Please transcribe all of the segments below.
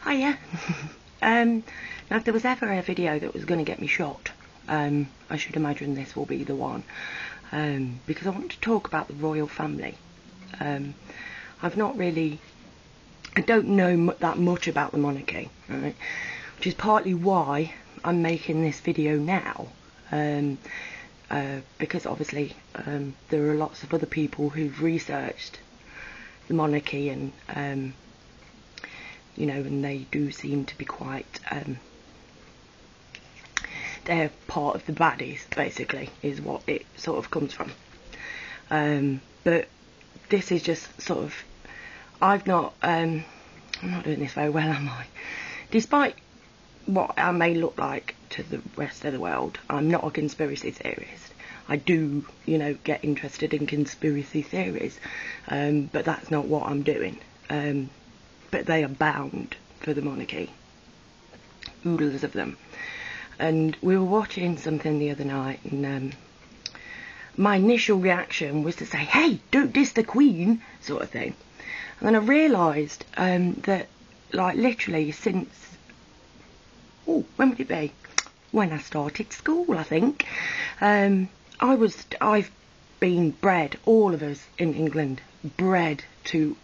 Hiya. Now if there was ever a video that was going to get me shot, I should imagine this will be the one, because I want to talk about the royal family. I don't know that much about the monarchy, right? Which is partly why I'm making this video now, because obviously there are lots of other people who've researched the monarchy and you know, and they do seem to be quite, they're part of the baddies, basically, is what it sort of comes from. But this is just sort of, I'm not doing this very well, am I? Despite what I may look like to the rest of the world, I'm not a conspiracy theorist. I do, you know, get interested in conspiracy theories, but that's not what I'm doing. But they are bound for the monarchy, oodles of them. And we were watching something the other night, and my initial reaction was to say, hey, don't diss the Queen, sort of thing. And then I realised that, like, literally since, when would it be? When I started school, I think. I've been bred, all of us in England, bred to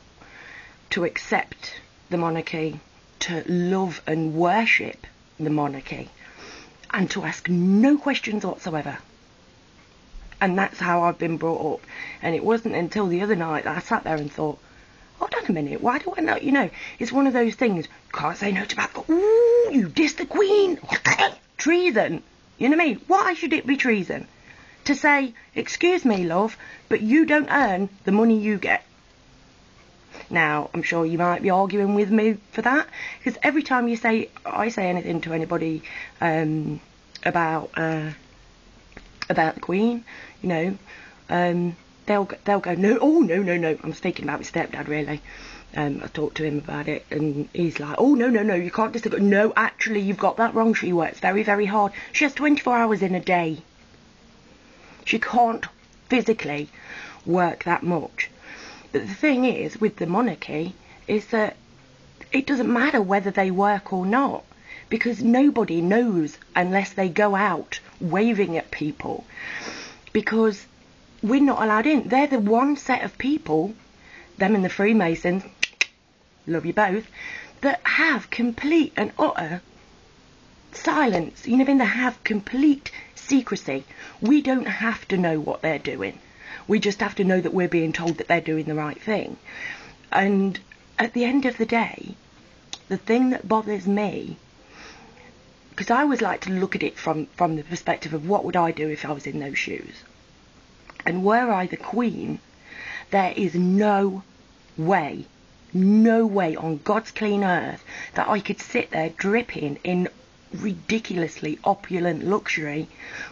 accept the monarchy, to love and worship the monarchy, and to ask no questions whatsoever. And that's how I've been brought up. And it wasn't until the other night that I sat there and thought, hold on a minute, why do I not, you know, it's one of those things, can't say no to tobacco, ooh, you diss the Queen, treason, you know what I mean? Why should it be treason? To say, excuse me, love, but you don't earn the money you get. Now, I'm sure you might be arguing with me for that, because every time I say anything to anybody about the Queen, you know, they'll go, no, no. I'm speaking about my stepdad, really. I talked to him about it, and he's like, oh, no, you can't disagree. No, actually, you've got that wrong. She works very, very hard. She has 24 hours in a day. She can't physically work that much. But the thing is, with the monarchy, is that it doesn't matter whether they work or not, because nobody knows unless they go out waving at people, because we're not allowed in. They're the one set of people, them and the Freemasons, love you both, that have complete and utter silence. You know, they have complete secrecy. We don't have to know what they're doing. We just have to know that we're being told that they're doing the right thing. And at the end of the day, the thing that bothers me, because I always like to look at it from the perspective of what would I do if I was in those shoes. And were I the Queen, there is no way on God's clean earth that I could sit there dripping in ridiculously opulent luxury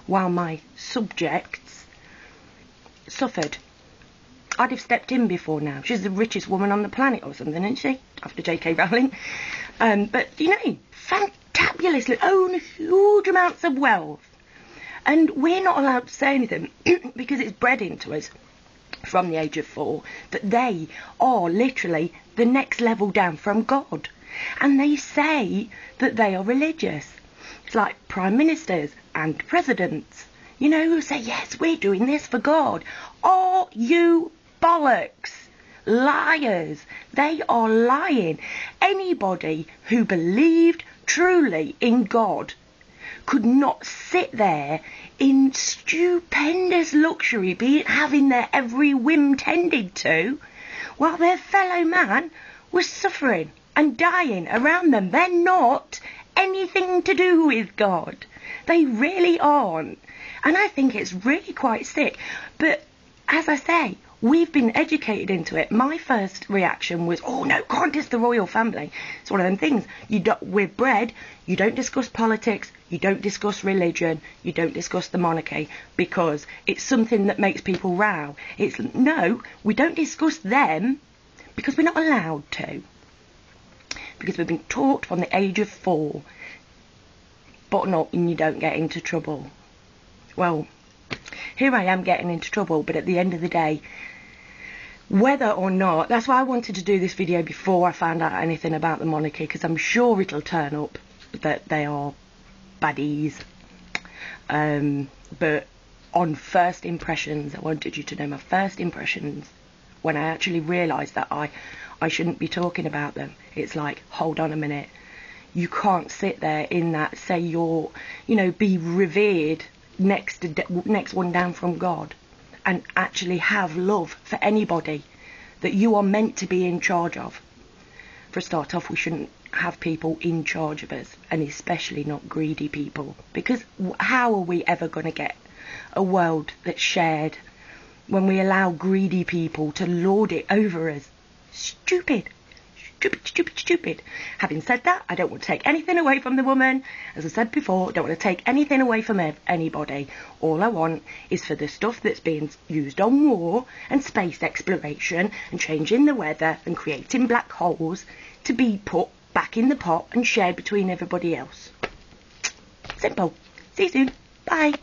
while my subjects suffered. I'd have stepped in before now. She's the richest woman on the planet or something, isn't she? After J.K. Rowling. But, you know, fantabulously own huge amounts of wealth. And we're not allowed to say anything because it's bred into us from the age of 4 that they are literally the next level down from God. And they say that they are religious. It's like prime ministers and presidents, you know, who say, yes, we're doing this for God. Are you bollocks? Liars. They are lying. Anybody who believed truly in God could not sit there in stupendous luxury, be it having their every whim tended to, while their fellow man was suffering and dying around them. They're not anything to do with God. They really aren't. And I think it's really quite sick. But as I say, we've been educated into it. My first reaction was, oh no, can't diss the royal family. It's one of them things. We're bred, you don't discuss politics, you don't discuss religion, you don't discuss the monarchy, because it's something that makes people row. No, we don't discuss them because we're not allowed to. Because we've been taught from the age of 4, button up and you don't get into trouble. Well, here I am getting into trouble, but at the end of the day, Whether or not, that's why I wanted to do this video before I found out anything about the monarchy, because I'm sure it'll turn up that they are baddies. But on first impressions, I wanted you to know my first impressions when I actually realised that I shouldn't be talking about them. It's like, hold on a minute. You can't sit there in that, say you're, you know, be revered next one down from God, and actually have love for anybody that you are meant to be in charge of. For a start off, we shouldn't have people in charge of us, and especially not greedy people, because how are we ever going to get a world that's shared when we allow greedy people to lord it over us? Stupid. Stupid, stupid, stupid. Having said that, I don't want to take anything away from the woman. As I said before, I don't want to take anything away from anybody. All I want is for the stuff that's being used on war and space exploration and changing the weather and creating black holes to be put back in the pot and shared between everybody else. Simple. See you soon. Bye.